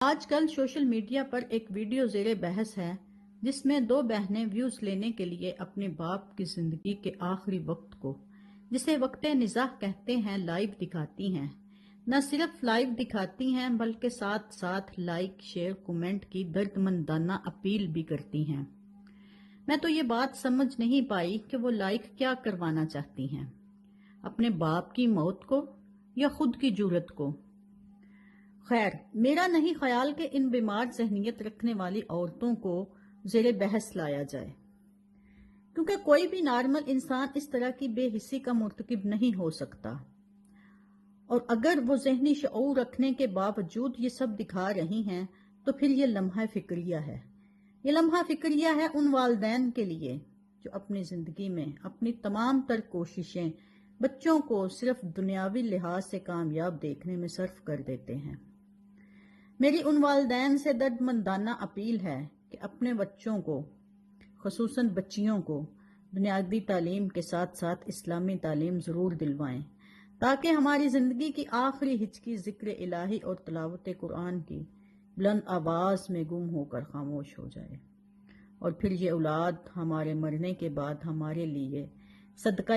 آج کل social media پر ایک ویڈیو زیر بحث ہے جس میں دو بہنیں ویوز لینے کے لیے اپنے باپ کی زندگی کے آخری وقت کو، جسے وقت نزاع کہتے ہیں، لائیو دکھاتی ہیں۔ نہ صرف لائیو دکھاتی ہیں بلکہ ساتھ ساتھ لائک، شیئر، کومنٹ کی دردمندانہ اپیل بھی کرتی ہیں۔ میں تو یہ بات سمجھ نہیں پائی کہ وہ لائک کیا کروانا چاہتی ہیں، اپنے باپ کی موت کو یا خود کی جرت کو؟ خیر، میرا نہیں خیال کہ ان بیمار ذہنیت رکھنے والی عورتوں کو زیر بحث لایا جائے، کیونکہ کوئی بھی نارمل انسان اس طرح کی بے حسی کا مرتکب نہیں ہو سکتا، اور اگر وہ ذہنی شعور رکھنے کے باوجود یہ سب دکھا رہی ہیں تو پھر یہ لمحہ فکریہ ہے۔ یہ لمحہ فکریہ ہے ان والدین کے لیے جو اپنی زندگی میں اپنی تمام تر کوششیں بچوں کو صرف دنیاوی لحاظ سے کامیاب دیکھنے میں صرف کر دیتے ہیں۔ میری ان والدین سے درد مندانہ اپیل ہے کہ اپنے بچوں کو، خصوصاً بچیوں کو، بنیادی تعلیم کے ساتھ ساتھ اسلامی تعلیم ضرور دلوائیں، تاکہ ہماری زندگی کی آخری ہچکی ذکر الہی اور تلاوت قرآن کی بلند آواز میں گم ہو کر خاموش ہو جائے، اور پھر یہ اولاد ہمارے مرنے کے بعد ہمارے لیے صدقہ